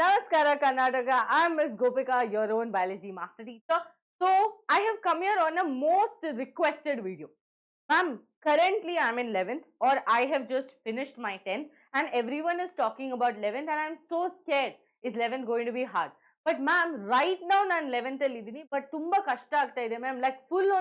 Namaskara Karnataka, I'm Miss Gopika, your own biology master teacher. So, I have come here on a most requested video. Ma'am, currently I'm in 11th or I have just finished my 10th and everyone is talking about 11th and I'm so scared. Is 11th going to be hard? But ma'am, right now ನಾನು 11th ಅಲ್ಲಿ ಇದ್ದೀನಿ but ತುಂಬಾ ಕಷ್ಟ ಆಗ್ತಾ ಇದೆ ma'am like full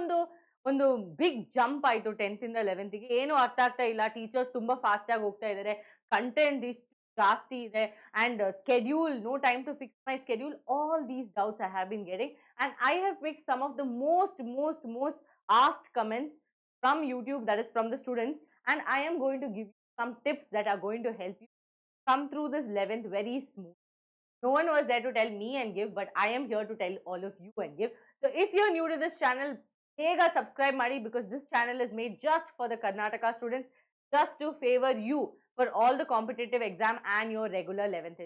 ಒಂದು big jump ಆಯ್ತು 10th ಇಂದ 11th ಗೆ ಏನು ಅರ್ಥ ಆಗ್ತಾ ಇಲ್ಲ ಟೀಚರ್ಸ್ ತುಂಬಾ ಫಾಸ್ಟ್ ಆಗಿ ಹೋಗ್ತಾ ಇದ್ದಾರೆ ಕಂಟೆಂಟ್ ಇಷ್ಟು ಜಾಸ್ತಿ ಇದೆ and schedule, no time to fix my schedule. All these doubts I have been getting, and I have picked some of the most asked comments from YouTube, that is from the students, and I am going to give you some tips that are going to help you come through this 11th very smooth. No one was there to tell me and give, but I am here to tell all of you and give. So if you're new to this channel, ಬೇಗ subscribe ಮಾಡಿ because this channel is made just for the Karnataka students, just to favor you for all the competitive exam and your regular 11th.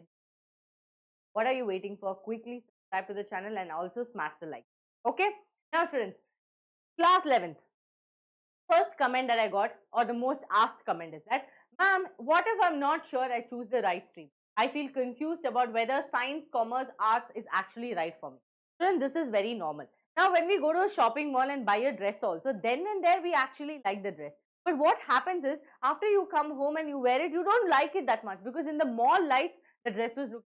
What are you waiting for? Quickly subscribe to the channel and also smash the like. Okay? Now students, class 11th. First comment that I got, or the most asked comment, is that, ma'am, what if I'm not sure I choose the right stream? I feel confused about whether science, commerce, arts is actually right for me. Students, this is very normal. Now, when we go to a shopping mall and buy a dress also, then and there we actually like the dress. But what happens is, after you come home and you wear it, you don't like it that much because in the mall lights, the dress was looking.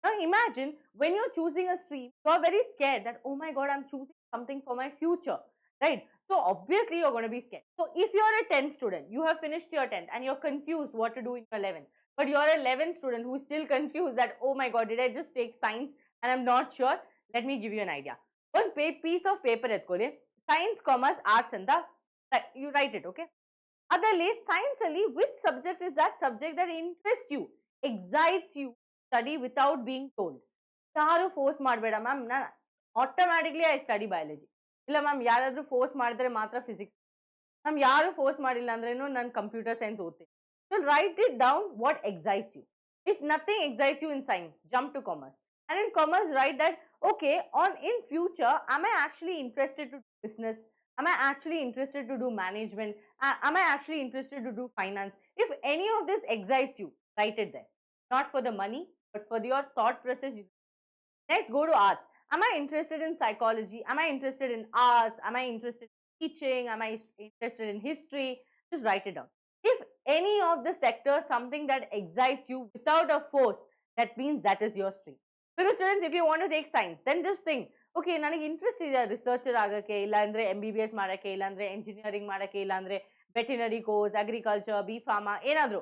Now imagine when you're choosing a stream, you're very scared that, oh my god, I'm choosing something for my future, right? So obviously you're going to be scared. So if you're a 10th student, you have finished your 10th and you're confused what to do in your 11th, but you're a 11th student who's still confused that, oh my god, did I just take science and I'm not sure? Let me give you an idea. One piece of paper etkole, science, commerce, arts and you write it, okay? Adalli, science ali, which subject is that subject that interests you, excites you, study without being told? ಯಾರು force ಮಾಡಬೇಡ ma'am. ನಾನು automatically I study biology. ಇಲ್ಲ ma'am, ಯಾರಾದರೂ force ಮಾಡಿದ್ರೆ ಮಾತ್ರ physics. Ma'am, ಯಾರು force ಮಾಡಿಲ್ಲ ಅಂದ್ರೇನು ನಾನು ಕಂಪ್ಯೂಟರ್ ಸೈನ್ಸ್ ಓದ್ತೀನಿ. So write it down what excites you. If nothing excites you in science, jump to commerce. And in commerce, write that, okay, in future, am I actually interested to do business? Am I actually interested to do management? Am I actually interested to do finance? If any of this excites you, write it there. Not for the money, but for your thought process. Next, go to arts. Am I interested in psychology? Am I interested in arts? Am I interested in teaching? Am I interested in history? Just write it down. If any of the sectors, something that excites you without a force, that means that is your stream. Because students, if you want to take science, then just think, okay, ನನಗೆ interest ಇದೆ researcher ಆಗಕ್ಕೆ, ಇಲ್ಲಾಂದ್ರೆ MBBS ಮಾಡಕ್ಕೆ, ಇಲ್ಲಾಂದ್ರೆ engineering ಮಾಡಕ್ಕೆ, ಇಲ್ಲಾಂದ್ರೆ ವೆಟೆನರಿ course, agriculture, B pharma, ಏನಾದರೂ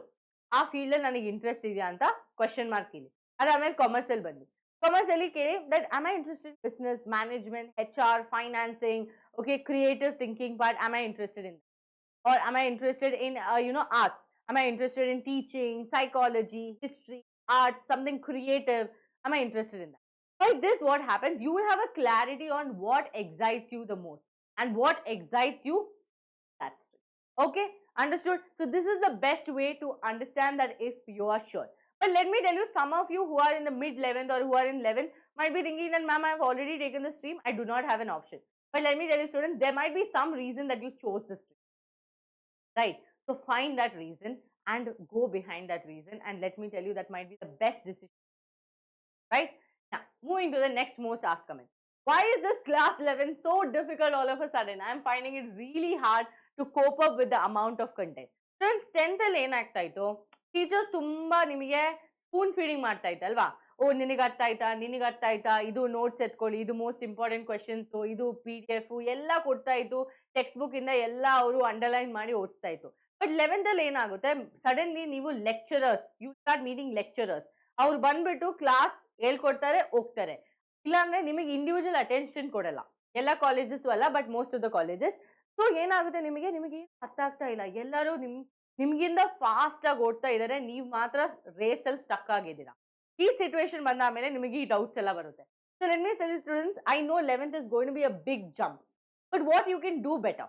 ಆ ಫೀಲ್ಡ್ ನನಗೆ ಇಂಟ್ರೆಸ್ಟ್ ಇದೆಯಾ ಅಂತ ಕ್ವೆಶ್ಚನ್ ಮಾರ್ಕ್ ಇಲ್ಲಿ. ಅದಾದ್ಮೇಲೆ ಕಾಮರ್ಸ್ ಅಲ್ಲಿ ಬನ್ನಿ. Commerce that am I interested in business, management, HR, financing, okay, creative thinking part, am I interested in that? Or am I interested in, arts? Am I interested in teaching, psychology, history, arts, something creative? Am I interested in that? By this, what happens? You will have a clarity on what excites you the most. And what excites you, that's it. Okay, understood? So this is the best way to understand that if you are sure. But let me tell you, some of you who are in the mid 11th or who are in 11th might be thinking that, ma'am, I have already taken the stream. I do not have an option. But let me tell you, students, there might be some reason that you chose the stream. Right? So find that reason and go behind that reason. And let me tell you, that might be the best decision. Right? Now, moving to the next most asked comment. Why is this class 11 so difficult all of a sudden? I am finding it really hard to cope up with the amount of content. Students, 10th ಅಲ್ಲಿ ಏನಾಗ್ತಾಯಿತು, teachers ತುಂಬಾ ನಿಮಗೆ spoon feeding ಮಾಡ್ತಾ ಇತ್ತಲ್ವಾ? ಓ, ನಿನಗೆ ಅರ್ಥ ಆಯ್ತಾ, ಇದು notes ಎತ್ಕೊಳ್ಳಿ, ಇದು most important questions, ಇದು PDF ಎಲ್ಲ ಕೊಡ್ತಾ ಇತ್ತು. ಟೆಕ್ಸ್ಟ್ ಬುಕ್ ಇಂದ ಎಲ್ಲ ಅವರು ಅಂಡರ್ಲೈನ್ ಮಾಡಿ ಓದ್ತಾ ಇತ್ತು. ಬಟ್ 11th ಅಲ್ಲಿ ಏನಾಗುತ್ತೆ, ಸಡನ್ಲಿ ನೀವು lecturers, you start meeting lecturers. ಅವ್ರು ಬಂದ್ಬಿಟ್ಟು ಕ್ಲಾಸ್ ಹೇಳ್ಕೊಡ್ತಾರೆ, ಹೋಗ್ತಾರೆ. ಇಲ್ಲಾಂದ್ರೆ ನಿಮಗೆ ಇಂಡಿವಿಜುವಲ್ ಅಟೆನ್ಷನ್ ಕೊಡಲ್ಲ. ಎಲ್ಲ ಕಾಲೇಜಸ್ ಅಲ್ಲ, but most of the colleges. So ಏನಾಗುತ್ತೆ, ನಿಮಗೆ ಅರ್ಥ ಆಗ್ತಾ ಇಲ್ಲ. ಎಲ್ಲರೂ ನಿಮ್ಗಿಂತ ಫಾಸ್ಟ್ ಆಗಿ ಓಡ್ತಾ ಇದ್ದಾರೆ, ನೀವು ಮಾತ್ರ ರೇಸ್ ಅಲ್ಲಿ ಸ್ಟಕ್ ಆಗಿದ್ದೀರಾ. ಈ ಸಿಚುವೇಶನ್ ಬಂದಾದ್ಮೇಲೆ ನಿಮಗೆ ಈ ಡೌಟ್ಸ್ ಎಲ್ಲ ಬರುತ್ತೆ. So let me tell you students, I know 11th is going to be a big jump, but what you can do better,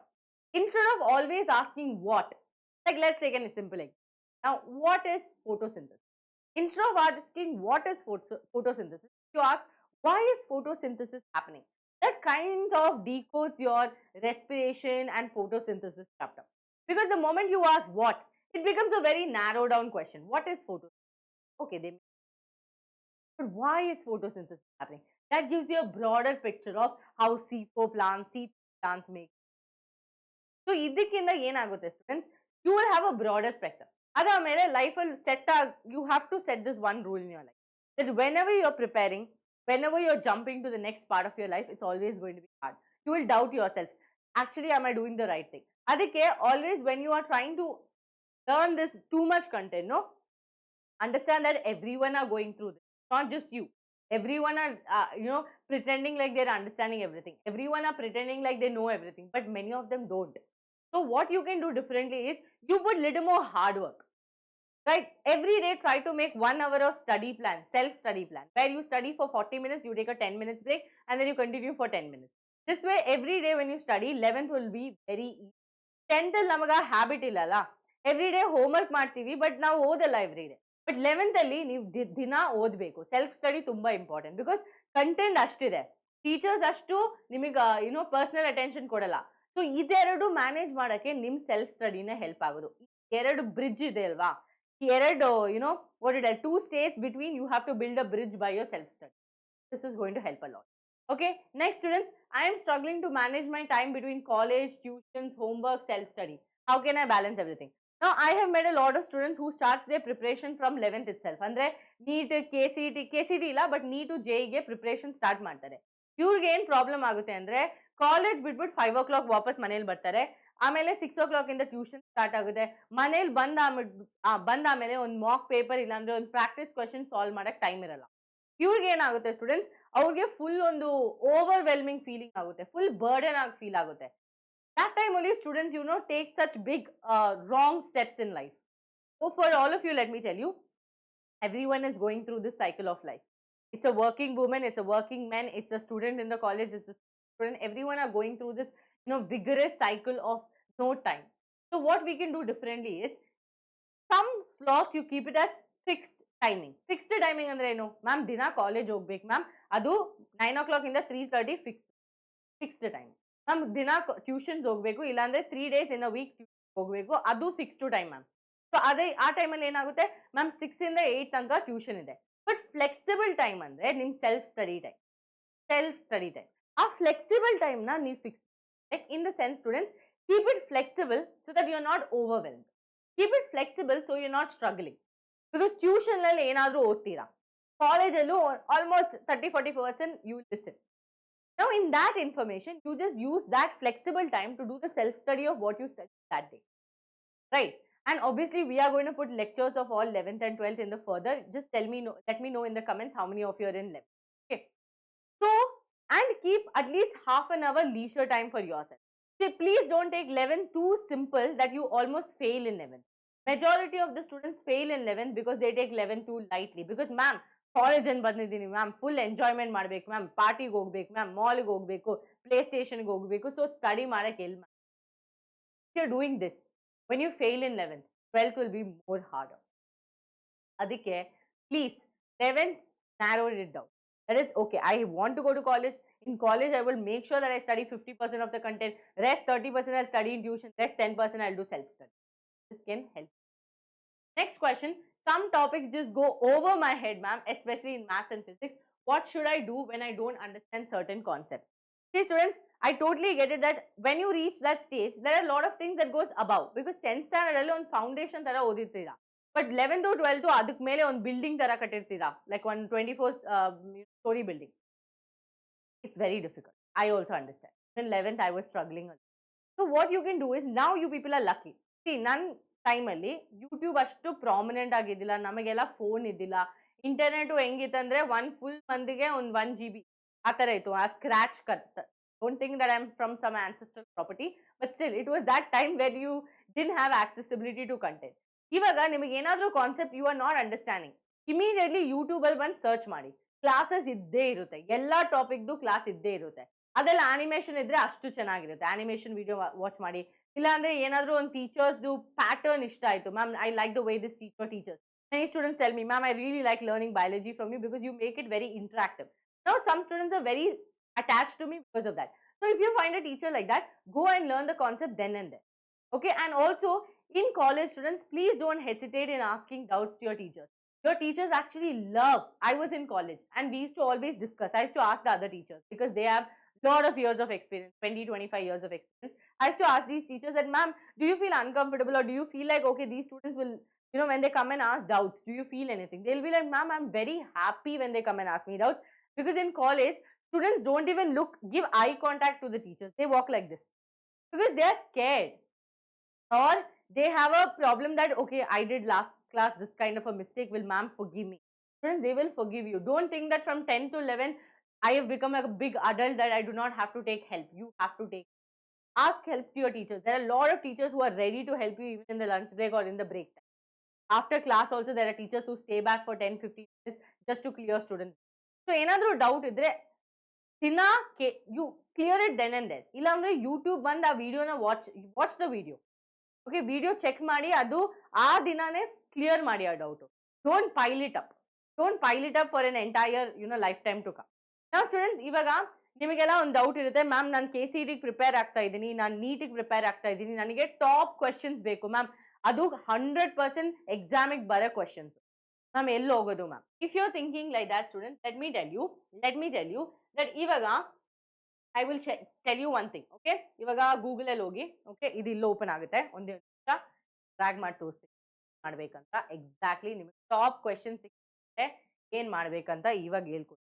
instead of always asking what, like let's take a simple example. Now, what is photosynthesis? Instead of asking what is photosynthesis, you ask, why is photosynthesis happening? That kind of decodes your respiration and photosynthesis chapter. Because the moment you ask what, it becomes a very narrow down question. What is photosynthesis? Okay, But why is photosynthesis happening? That gives you a broader picture of how C4 plants, C3 plants make. So, ಇದಕ್ಕಿಂತ ಏನಾಗುತ್ತೆ students, you will have a broader spectrum. ಅದಾದ್ಮೇಲೆ ಲೈಫಲ್ಲಿ you have to set this one rule in your life, that whenever you're preparing, whenever you're jumping to the next part of your life, it's always going to be hard. You will doubt yourself. Actually, am I doing the right thing? ಅದಕ್ಕೆ always when you are trying to learn this too much content, no, understand that everyone are going through this, not just you. Everyone are pretending like they're understanding everything. Everyone are pretending like they know everything, but many of them don't. So what you can do differently is you put little more hard work, right? Every day try to make 1 hour of study plan, self-study plan, where you study for 40 minutes, you take a 10 minutes break, and then you continue for 10 minutes. This way, every day when you study, 11th will be very easy. 10th ಅಲ್ಲಿ ನಮಗ habit ಇಲ್ಲಲ್ಲ, every day homework ಮಾಡ್ತೀವಿ, but ನಾವು ಓದಲ್ಲ every day. But 11th ಅಲ್ಲಿ ನೀವು ದಿನ ಓದಬೇಕು. ಸೆಲ್ಫ್ ಸ್ಟಡಿ ತುಂಬಾ ಇಂಪಾರ್ಟೆಂಟ್, ಬಿಕಾಸ್ ಕಂಟೆಂಟ್ ಅಷ್ಟಿದೆ, ಟೀಚರ್ಸ್ ಅಷ್ಟು ನಿಮಗೆ ಪರ್ಸನಲ್ ಅಟೆನ್ಷನ್ ಕೊಡಲ್ಲ. ಸೊ ಇದೆರಡು ಮ್ಯಾನೇಜ್ ಮಾಡಕ್ಕೆ ನಿಮ್ ಸೆಲ್ಫ್ ಸ್ಟಡಿನೇ ಹೆಲ್ಪ್ ಆಗೋದು. ಎರಡು ಬ್ರಿಡ್ಜ್ ಇದೆ ಅಲ್ವಾ, ಎರಡು what did I, 2 states between, you have to build a bridge by your self study. This is going to help a lot. Okay, next students, I am struggling to manage my time between college, tuitions, homework, self study. How can I balance everything? Now I have met a lot of students who starts their preparation from 11th itself. ಅಂದ್ರೆ NEET, KCT ಇಲ್ಲ, but NEET JEE ಗೆ preparation start ಮಾಡ್ತಾರೆ. ಇವ್ರಿಗೆ ಏನ್ problem ಆಗುತ್ತೆ ಅಂದ್ರೆ, college ಬಿಟ್ಬಿಟ್ಟು 5 o'clock ವಾಪಸ್ ಮನೇಲಿ ಬರ್ತಾರೆ. ಆಮೇಲೆ 6 o'clock ಇಂದ ಟ್ಯೂಷನ್ ಸ್ಟಾರ್ಟ್ ಆಗುತ್ತೆ. ಮನೇಲಿ ಬಂದಾದ್ಮೇಲೆ ಒಂದು ಮಾಕ್ ಪೇಪರ್ ಇಲ್ಲಾಂದ್ರೆ ಒಂದು ಪ್ರಾಕ್ಟೀಸ್ ಕ್ವೆಶನ್ ಸಾಲ್ವ್ ಮಾಡಕ್ ಟೈಮ್ ಇರಲ್ಲ. ಇವ್ರಿಗೆ ಏನಾಗುತ್ತೆ ಸ್ಟೂಡೆಂಟ್ಸ್, ಅವ್ರಿಗೆ ಫುಲ್ ಒಂದು ಓವರ್ವೆಲ್ಮಿಂಗ್ ಫೀಲಿಂಗ್ ಆಗುತ್ತೆ, ಫುಲ್ ಬರ್ಡನ್ ಆಗಿ ಫೀಲ್ ಆಗುತ್ತೆ. That time only students, take such big wrong steps in life. So for all of you, let me tell you, everyone is going through this cycle of life. It's a working woman, it's a working man, it's a student in the college, it's a student. Everyone are going through this, vigorous cycle of no time. So what we can do differently is, some slots you keep it as fixed timing. Fixed timing andre eno, ma'am dina college ಹೋಗ್ಬೇಕು ma'am, ಅದು 9 o'clock ಇಂದ 3:30 fixed time. Ma'am ದಿನ tuitions ಹೋಗ್ಬೇಕು, ಇಲ್ಲಾಂದ್ರೆ 3 days in a week ಹೋಗ್ಬೇಕು, ಅದು fixed time ma'am. So ಅದೇ ಆ ಟೈಮಲ್ಲಿ ಏನಾಗುತ್ತೆ ಮ್ಯಾಮ್, 6 ಇಂದ 8 ತನಕ ಟ್ಯೂಷನ್ ಇದೆ. ಬಟ್ ಫ್ಲೆಕ್ಸಿಬಲ್ ಟೈಮ್ ಅಂದ್ರೆ ನಿಮ್ ಸೆಲ್ಫ್ ಸ್ಟಡಿ ಟೈಮ್. ಆ ಫ್ಲೆಕ್ಸಿಬಲ್ ಟೈಮ್ ನ ನೀವು fix, like in the sense students, keep it flexible so that you are not overwhelmed. Keep it flexible so you are not struggling. Because tuition ಅಲ್ಲಿ ಏನಾದ್ರೂ ಓದ್ತೀರಾ, ಕಾಲೇಜಲ್ಲೂ almost 30-40% you will listen. Now in that information, you just use that flexible time to do the self-study of what you studied that day, right? And obviously, we are going to put lectures of all 11th and 12th in the further. Just let me know in the comments how many of you are in 11th. Okay. So, and keep at least half an hour leisure time for yourself. See, please don't take 11th too simple that you almost fail in 11th. Majority of the students fail in 11th because they take 11th too lightly. Because ma'am, college ಏನು ಬಂದಿದ್ದೀನಿ ma'am, full enjoyment ಮಾಡ್ಬೇಕು ma'am, ಪಾರ್ಟಿಗೆ ಹೋಗ್ಬೇಕು ma'am, ಮಾಲ್ಗೆ ಹೋಗ್ಬೇಕು, play ಸ್ಟೇಷನ್ಗೆ ಹೋಗ್ಬೇಕು, so study ಮಾಡಕ್ಕೆ ಎಲ್ಲಿ ma'am. You are doing this when you fail in 11th, 12th will be more harder. ಅದಕ್ಕೆ please 11th narrow it down. That is okay, I want to go to college. In college I will make sure that I study 50% of the content, rest 30% I'll study in tuition, rest 10% I'll do self study. This can help. Next question, some topics just go over my head ma'am, especially in maths and physics. What should I do when I don't understand certain concepts? See students, I totally get it that when you reach that stage, there are a lot of things that goes above, because 10th standard alone foundation tara ಓದಿರ್ತೀರಾ, but 11th to 12th ಅದಕ್ಕೆ ಮೇಲೆ ಒಂದು building ತರ ಕಟ್ಟಿರ್ತೀರಾ, like one 24 story building. It's very difficult. I also understand. In 11th I was struggling a lot. So what you can do is, now you people are lucky. See, ನನ್ನ ಟೈಮಲ್ಲಿ YouTube ಅಷ್ಟು prominent ಆಗಿದ್ದಿಲ್ಲ, ನಮಗೆಲ್ಲ phone ಇದ್ದಿಲ್ಲ, internet ಹೆಂಗಿತ್ತಂದ್ರೆ ಒಂದು full ಮಂದಿಗೆ ಒಂದು 1 GB ಆ ಥರ ಇತ್ತು, ಆ scratch cut. Don't think that I am from some ancestral property, but still it was that time where you didn't have accessibility to content. ಇವಾಗ ನಿಮಗೆ ಏನಾದರೂ concept you are not understanding, immediately ಯೂಟ್ಯೂಬಲ್ಲಿ ಬಂದು search ಮಾಡಿ, classes ಇದ್ದೇ ಇರುತ್ತೆ, ಎಲ್ಲ ಟಾಪಿಕ್ದು class ಇದ್ದೇ ಇರುತ್ತೆ. ಅದೆಲ್ಲ ಆನಿಮೇಷನ್ ಇದ್ರೆ ಅಷ್ಟು ಚೆನ್ನಾಗಿರುತ್ತೆ, ಆನಿಮೇಷನ್ ವಿಡಿಯೋ ವಾಚ್ ಮಾಡಿ. ಇಲ್ಲಾಂದ್ರೆ ಏನಾದರೂ ಒಂದು ಟೀಚರ್ಸ್ದು ಪ್ಯಾಟರ್ನ್ ಇಷ್ಟ ಆಯಿತು, ma'am I like the way this teacher teachers. Many students tell me, ma'am, I really like learning biology from you because you make it very interactive. Now, some students are very attached to me because of that. So, if you find a teacher like that, go and learn the concept then and there. Okay, and also in college, students, please don't hesitate in asking doubts to your teachers. Your teachers actually love. I was in college and we used to always discuss. I used to ask the other teachers because they have lot of years of experience, 20, 25 years of experience. I used to ask these teachers that, ma'am, do you feel uncomfortable or do you feel like, okay, these students will, when they come and ask doubts, do you feel anything? They'll be like, ma'am, I'm very happy when they come and ask me doubts, because in college, students don't even give eye contact to the teachers. They walk like this because they are scared, or they have a problem that, okay, I did last class this kind of a mistake, will ma'am forgive me? Friends, they will forgive you. Don't think that from 10 to 11 I have become a big adult that I do not have to take help. You have to ask help to your teachers. There are a lot of teachers who are ready to help you even in the lunch break or in the break time. After class also there are teachers who stay back for 10-15 minutes just to clear students. So ಏನಾದರೂ doubt ಇದ್ರೆ ದಿನ you clear it then and there. ಇಲ್ಲಾಂದ್ರೆ YouTube ಬಂದು ಆ ವಿಡಿಯೋನ watch the video. Okay, video check ಮಾಡಿ ಅದು ಆ ದಿನಾನೇ ಕ್ಲಿಯರ್ ಮಾಡಿ ಆ doubt. Don't pile it up. Don't pile it up for an entire lifetime to come. Now students, ಇವಾಗ ನಿಮಗೆಲ್ಲ ಒಂದು ಡೌಟ್ ಇರುತ್ತೆ, ಮ್ಯಾಮ್ ನಾನು KCET ಪ್ರಿಪೇರ್ ಆಗ್ತಾ ಇದ್ದೀನಿ, ನಾನು ನೀಟಿಗೆ ಪ್ರಿಪೇರ್ ಆಗ್ತಾ ಇದ್ದೀನಿ, ನನಗೆ ಟಾಪ್ ಕ್ವೆಶ್ಚನ್ಸ್ ಬೇಕು ಮ್ಯಾಮ್, ಅದು 100% ಎಕ್ಸಾಮಿಗೆ ಬರೋ ಕ್ವೆಶ್ಚನ್ಸ್, ಮ್ಯಾಮ್ ಎಲ್ಲಿ ಹೋಗೋದು ma'am? If you are thinking like that student, let me tell you that ಇವಾಗ I will tell you one thing. Okay, ಇವಾಗ ಗೂಗಲ್ ಅಲ್ಲಿ ಹೋಗಿ, ಓಕೆ, ಇದು ಇಲ್ಲಿ ಓಪನ್ ಆಗುತ್ತೆ, ಒಂದೇ ನಿಮಿಷ ಡ್ರ್ಯಾಗ್ ಮಾಡಿ ತೋರಿಸಿ ಮಾಡ್ಬೇಕಂತ. ಎಕ್ಸಾಕ್ಟ್ಲಿ ನಿಮಗೆ ಟಾಪ್ ಕ್ವೆಶ್ಚನ್ ಸಿಗುತ್ತೆ, ಏನ್ ಮಾಡ್ಬೇಕಂತ ಇವಾಗ ಹೇಳ್ಕೊಡ್ತೀನಿ.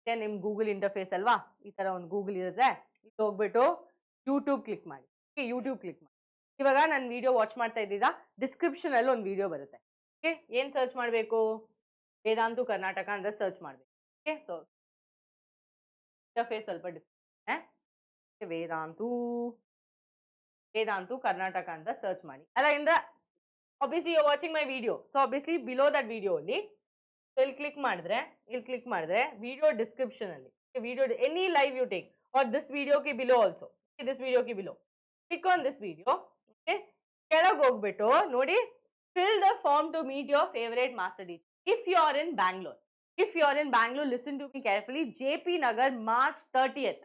ಓಕೆ, ನಿಮ್ ಗೂಗಲ್ ಇಂಟರ್ಫೇಸ್ ಅಲ್ವಾ, ಈ ತರ ಒಂದು ಗೂಗಲ್ ಇರುತ್ತೆ, ಇಲ್ಲಿ ಹೋಗ್ಬಿಟ್ಟು ಯೂಟ್ಯೂಬ್ ಕ್ಲಿಕ್ ಮಾಡಿ. ಓಕೆ, ಯೂಟ್ಯೂಬ್ ಕ್ಲಿಕ್ ಮಾಡಿ. ಇವಾಗ ನಾನು ವಿಡಿಯೋ ವಾಚ್ ಮಾಡ್ತಾ ಇದ್ದೀರಾ, ಡಿಸ್ಕ್ರಿಪ್ಷನ್ ಅಲ್ಲಿ ಒಂದು ವಿಡಿಯೋ ಬರುತ್ತೆ. ಓಕೆ, ಏನ್ ಸರ್ಚ್ ಮಾಡಬೇಕು? ವೇದಾಂತು ಕರ್ನಾಟಕ ಅಂತ ಸರ್ಚ್ ಮಾಡಬೇಕು. ಓಕೆ, ಸೊ ಇಂಟರ್ಫೇಸ್ ಸ್ವಲ್ಪ ವೇದಾಂತು ಕರ್ನಾಟಕ ಅಂತ ಸರ್ಚ್ ಮಾಡಿ. ಅಲ್ಲ, ಇಂದ obviously you're watching my video, so obviously below that video only, so ಇಲ್ಲಿ ಕ್ಲಿಕ್ ಮಾಡಿದ್ರೆ ವಿಡಿಯೋ ಡಿಸ್ಕ್ರಿಪ್ಷನ್ ಅಲ್ಲಿ video any live you take or this video ki below also, this video ki below, click on this video. Okay, ಕೆಳಗೆ ಹೋಗ್ಬಿಟ್ಟು ನೋಡಿ, fill the form to meet your favorite master teacher. If you are in Bangalore, listen to me carefully. JP Nagar March 30th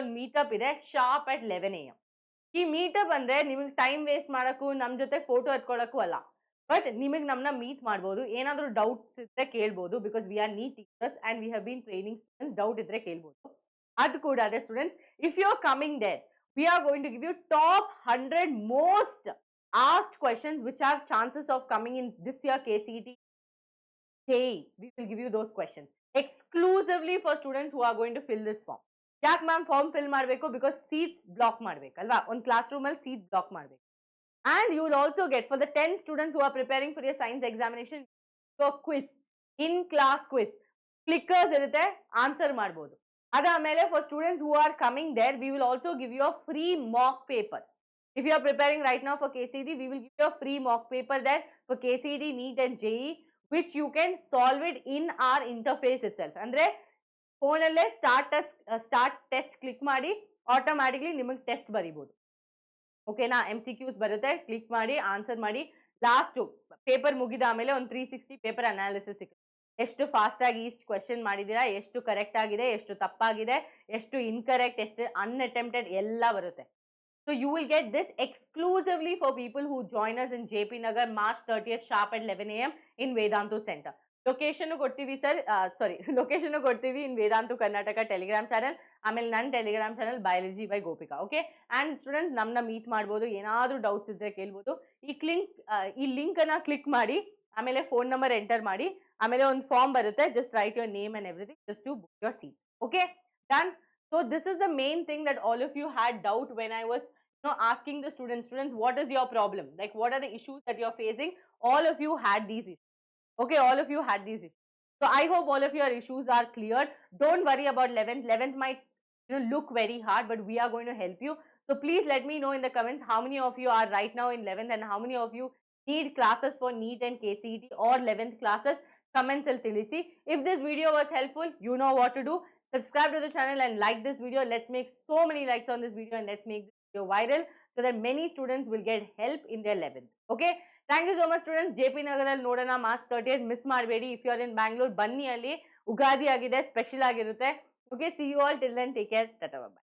ಒಂದು meetup ಇದೆ, sharp at 11 AM. ಈ meetup ಅಂದ್ರೆ ನಿಮಗೆ time waste ಮಾಡಕ್ಕೂ ನಮ್ಮ ಜೊತೆ ಫೋಟೋ ಎತ್ಕೊಳ್ಳಕ್ಕೂ ಅಲ್ಲ, ಬಟ್ ನಿಮಗೆ ನಮ್ಮನ್ನ ಮೀಟ್ ಮಾಡ್ಬೋದು. ಏನಾದರೂ ಡೌಟ್ಸ್ ಇದ್ರೆ ಕೇಳ್ಬೋದು, because we are NEET teachers and we have been training students. Doubt ಇದ್ರೆ ಕೇಳ್ಬೋದು. ಅದು ಕೂಡ ಅದೇ students, if you are coming there, we are going to give you top 100 most asked questions which have chances of coming in this year KCET JEE. We will give you those questions exclusively for students who are going to fill this form. ಯಾಕೆ ma'am form fill ಮಾಡಬೇಕು? Because seats block ಮಾಡ್ಬೇಕಲ್ವಾ, ಒಂದು class room ಅಲ್ಲಿ seat block ಮಾಡಬೇಕು. and you will also get, for the 10 students who are preparing for your science examination, so quiz, in class quiz, clickers irutte, answer ಮಾಡಬಹುದು. ಅದಾದ್ಮೇಲೆ for students who are coming there, we will also give you a free mock paper. If you are preparing right now for KCET, we will give you a free mock paper there for KCET, NEET and JEE, which you can solve it in our interface itself. ಅಂದ್ರೆ phone ಅಲ್ಲೇ start test click ಮಾಡಿ automatically ನಿಮಗೆ test ಬರೀಬಹುದು. ಓಕೆನಾ? MCQs ಬರುತ್ತೆ, click ಮಾಡಿ answer ಮಾಡಿ, last paper ಮುಗಿದ ಆಮೇಲೆ ಒಂದು 360 ಪೇಪರ್ ಅನಾಲಿಸಿಸ್ ಸಿಗುತ್ತೆ. ಎಷ್ಟು ಫಾಸ್ಟ್ ಆಗಿ ಈಸ್ಟ್ ಕ್ವೆಶ್ಚನ್ ಮಾಡಿದ್ದೀರಾ, ಎಷ್ಟು ಕರೆಕ್ಟ್ ಆಗಿದೆ, ಎಷ್ಟು ತಪ್ಪಾಗಿದೆ, ಎಷ್ಟು ಇನ್ಕರೆಕ್ಟ್, ಎಷ್ಟು ಅನ್ಅಟೆಂಪ್ಟೆಡ್ ಎಲ್ಲ ಬರುತ್ತೆ. So you will get this exclusively for people who join us in JP Nagar March 30th sharp at 11 AM in Vedantu Center. Location ಕೊಡ್ತೀವಿ ಸರ್, ಲೊಕೇಶನ್ ಕೊಡ್ತೀವಿ ಇನ್ ವೇದಾಂತು ಕರ್ನಾಟಕ ಟೆಲಿಗ್ರಾಮ್ ಚಾನಲ್, ಆಮೇಲೆ ನನ್ನ Telegram channel biology by Gopika. Okay, and students ನಮ್ಮನ್ನ meet ಮಾಡ್ಬೋದು, ಏನಾದರೂ doubts ಇದ್ದರೆ ಕೇಳ್ಬೋದು. ಈ ಲಿಂಕ್ ಅನ್ನ ಕ್ಲಿಕ್ ಮಾಡಿ, ಆಮೇಲೆ ಫೋನ್ ನಂಬರ್ ಎಂಟರ್ ಮಾಡಿ, ಆಮೇಲೆ ಒಂದು ಫಾರ್ಮ್ ಬರುತ್ತೆ, just write your name and everything just to book your seats. Okay, done. So this is the main thing that all of you had doubt when I was asking the students, what is your problem? Like, what are the issues that you're facing? All of you had these issues. Okay, all of you had these issues. So I hope all of your issues are cleared. Don't worry about 11th. 11th might look very hard, but we are going to help you. So please let me know in the comments how many of you are right now in 11th and how many of you need classes for NEET and KCET or 11th classes. Comments will tell you. If this video was helpful, you know what to do. Subscribe to the channel and like this video. Let's make so many likes on this video and let's make this video viral so that many students will get help in their 11th. Okay, thank you so much students. JP Nagar ಅಲ್ಲಿ ನೋಡೋಣ March 30th. Miss ಮಾಡಬೇಡಿ. If you are in Bangalore, ಬನ್ನಿ, ಅಲ್ಲಿ ಉಗಾದಿ ಆಗಿದೆ, special ಆಗಿರುತ್ತೆ. Okay, see you all till then. Take care. Tata, bye.